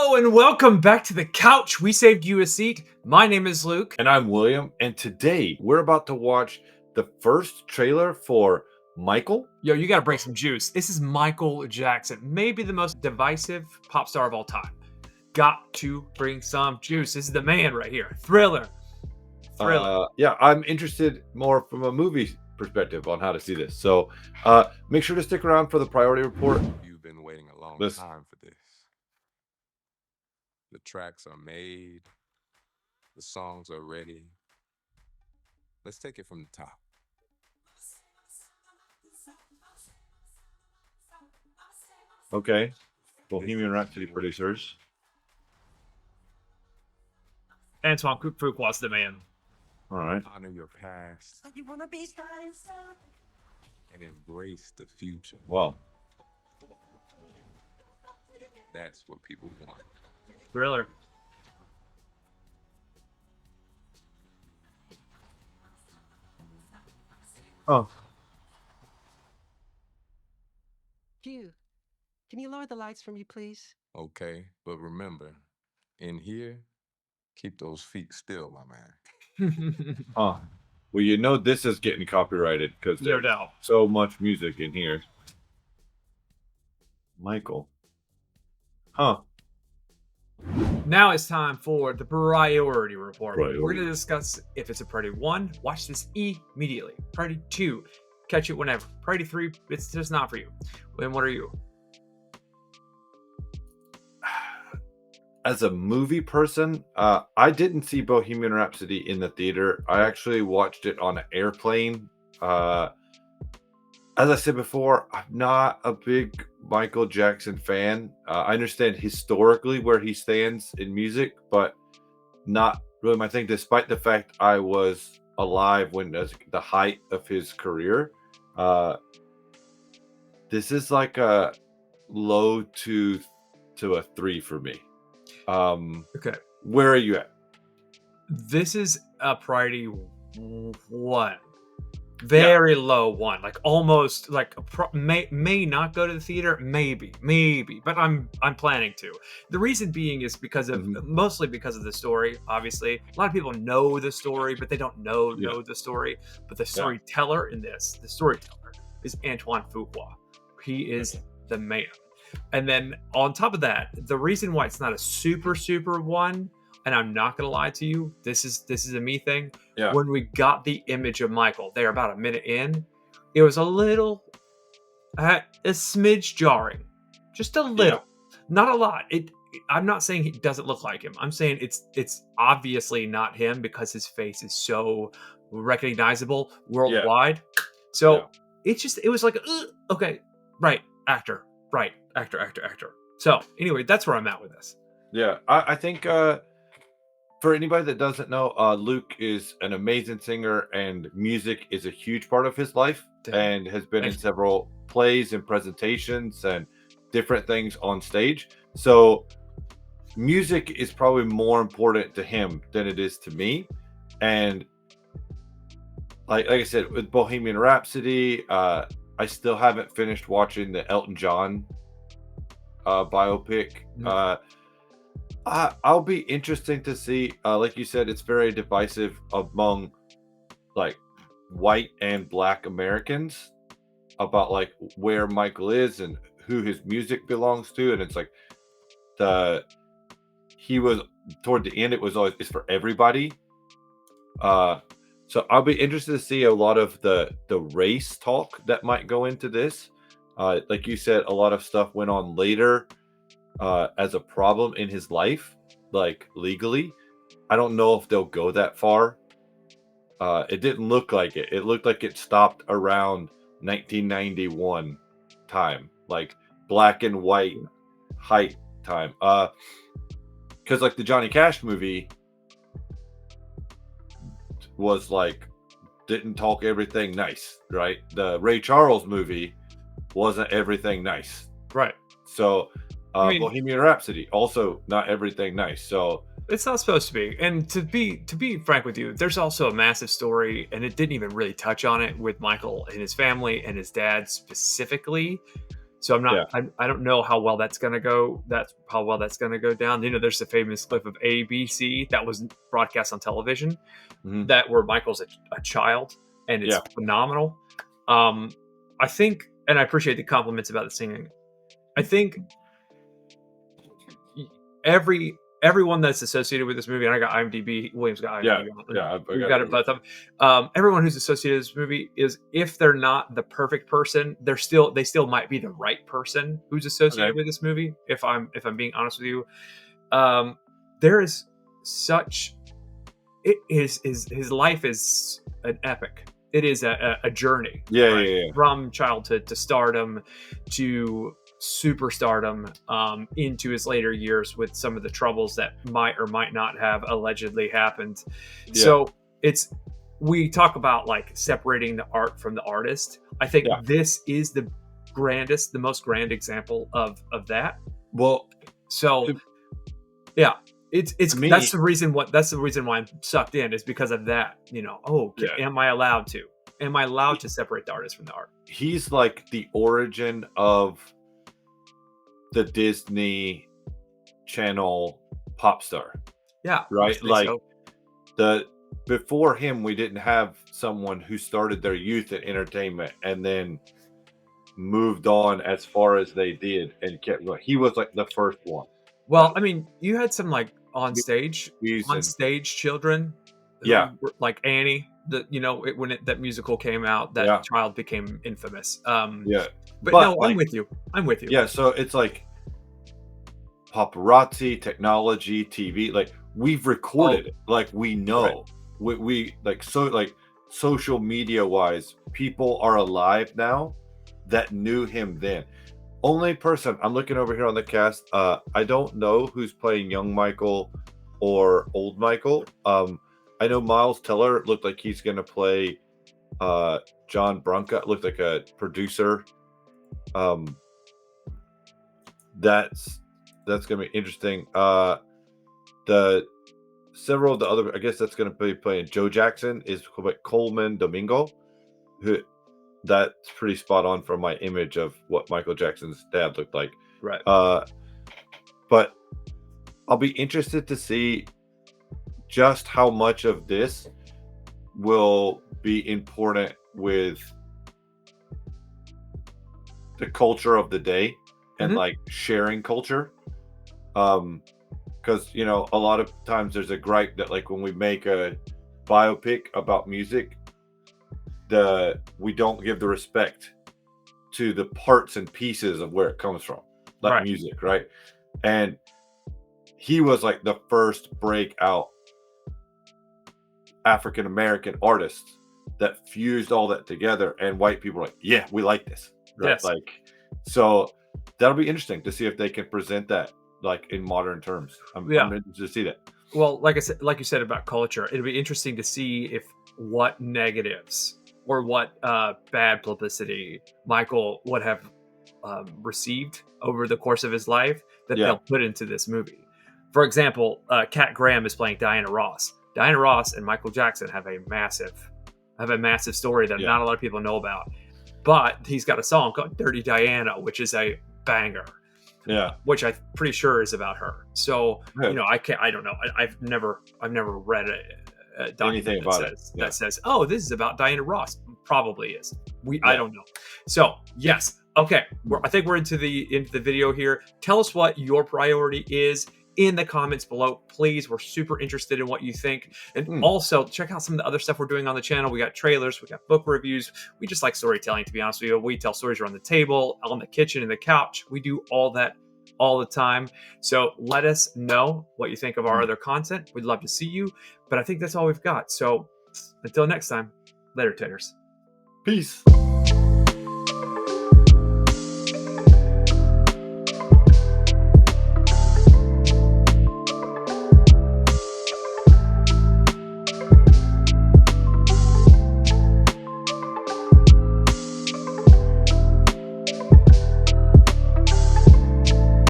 Hello and welcome back to the couch. We saved you a seat. My name is Luke. And I'm William, and today we're about to watch the first trailer for Michael. Yo, you gotta bring some juice. This is Michael Jackson, maybe the most divisive pop star of all time. Got to bring some juice. This is the man right here. Thriller. Yeah, I'm interested more from a movie perspective on how to see this. So make sure to stick around for the priority report. You've been waiting a long This- time for this. The tracks are made. The songs are ready. Let's take it from the top. Okay. Bohemian Rhapsody producers. Antoine Fuqua's the man. All right. Honor your past and embrace the future. Well, That's what people want. Thriller. oh, Phew. Can you lower the lights for me, please? Okay, but remember, in here, keep those feet still, my man. well, you know this is getting copyrighted because No there's doubt. so much music in here. Michael. Huh. Now it's time for the priority report. We're Priority. going to discuss if it's a priority 1, watch this immediately. Priority 2, catch it whenever. Priority 3, it's just not for you. And what are you? As a movie person, I didn't see Bohemian Rhapsody in the theater. I actually watched it on an airplane. As I said before, I'm not a big Michael Jackson fan. I understand historically where he stands in music, but not really my thing, despite the fact I was alive when at the height of his career. This is like a low to a 3 for me. Okay. Where are you at? This is a priority 1. Very low 1. Like almost like may not go to the theater, maybe, but I'm planning to. The reason being is because of mostly because of the story. Obviously, a lot of people know the story, but they don't know the story. But the storyteller in this, the storyteller is Antoine Fuqua. He is the man. And then on top of that, the reason why it's not a super 1, and I'm not gonna lie to you, this is a me thing. Yeah. When we got the image of Michael, they're about a minute in, it was a little, a smidge jarring, just a little, not a lot. I'm not saying he doesn't look like him. I'm saying it's obviously not him because his face is so recognizable worldwide. So it was like, okay, right, actor. So anyway, that's where I'm at with this. Yeah, I think for anybody that doesn't know, Luke is an amazing singer, and music is a huge part of his life, and has been in several plays and presentations and different things on stage. So music is probably more important to him than it is to me. And like I said, with Bohemian Rhapsody, I still haven't finished watching the Elton John biopic. I'll be interesting to see. Like you said, it's very divisive among like white and black Americans about like where Michael is and who his music belongs to. And it's like he was toward the end, it was always it's for everybody. So I'll be interested to see a lot of the race talk that might go into this. Like you said, a lot of stuff went on later as a problem in his life, like legally. I don't know if they'll go that far. It didn't look like it. It looked like it stopped around 1991 time, like black and white height time. Because like the Johnny Cash movie was like didn't talk everything nice, right? The Ray Charles movie wasn't everything nice, right? So Bohemian Rhapsody also not everything nice. So it's not supposed to be. And to be frank with you, there's also a massive story, and it didn't even really touch on it with Michael and his family and his dad specifically. So I'm Yeah. not. I don't know how well that's gonna go. That's how well that's gonna go down. You know, there's the famous clip of ABC that was broadcast on television Mhm. that where Michael's a child, and it's Yeah. phenomenal. I think, and I appreciate the compliments about the singing. I think everyone that's associated with this movie, and I got IMDb. Williams got Yeah. IMDb. Yeah. I We've got got it. it both of them. Everyone who's associated with this movie is, if they're not the perfect person, they still might be the right person who's associated Okay. with this movie. If I'm being honest with you, there is such it is his life is an epic. It is a journey, Yeah. right? Yeah. Yeah. From childhood to stardom to superstardom, into his later years with some of the troubles that might or might not have allegedly happened. Yeah. So it's we talk about like separating the art from the artist. I think Yeah. this is the most grand example of that. Well, So to, yeah, it's to me, that's the reason why I'm sucked in, is because of that. You know, Yeah. am I allowed to? Am I allowed to separate the artist from the art? he's like the origin of the Disney Channel pop star, Yeah, I right? think Like so. the before him, we didn't have someone who started their youth in entertainment and then moved on as far as they did and kept going. He was like the first one. Well, I mean, you had some like He's on and stage children yeah, who were like Annie. That musical came out, that yeah, child became infamous. yeah. But But no, I'm like, with you. I'm with you. yeah, so it's like paparazzi, technology, TV, like we've Oh, recorded it. Like we right. know. We like so like social media wise, people are alive now that knew him then. Only person I'm looking over here on the cast, I don't know who's playing young Michael or old Michael. I know Miles Teller looked like he's gonna play John Branca, looked like a producer. Um that's gonna be interesting. The several of the other, I guess that's gonna be playing Joe Jackson is Coleman Domingo, who that's pretty spot on for my image of what Michael Jackson's dad looked like. Right. But I'll be interested to see just how much of this will be important with the culture of the day and Mhm. like sharing culture. Because a lot of times there's a gripe that like when we make a biopic about music, we don't give the respect to the parts and pieces of where it comes from, like Right. music, right? And he was like the first breakout African American artist that fused all that together, and white people were like, yeah, we like this, right? Yes. Like, so that'll be interesting to see if they can present that like in modern terms. I'm Yeah. interested to see that. Well, like you said about culture, it'll be interesting to see if what negatives or what bad publicity Michael would have received over the course of his life that Yeah. they'll put into this movie. For example, Kat Graham is playing Diana Ross. Diana Ross and Michael Jackson have a massive story that Yeah. not a lot of people know about. But he's got a song called "Dirty Diana," which is a banger. Yeah. Which I'm pretty sure is about her. So Good. I don't know. I've never read a document Anything about it. Yeah. that says, oh, this is about Diana Ross. Probably is. I Yeah. don't know. So yes, okay. I think we're into the video here. Tell us what your priority is in the comments below, please. We're super interested in what you think. And also check out some of the other stuff we're doing on the channel. We got trailers, we got book reviews. We just like storytelling, to be honest with you. We tell stories around the table, on the kitchen, and the couch. We do all that all the time. So let us know what you think of our other content. We'd love to see you. But I think that's all we've got. So until next time, later, taters. Peace.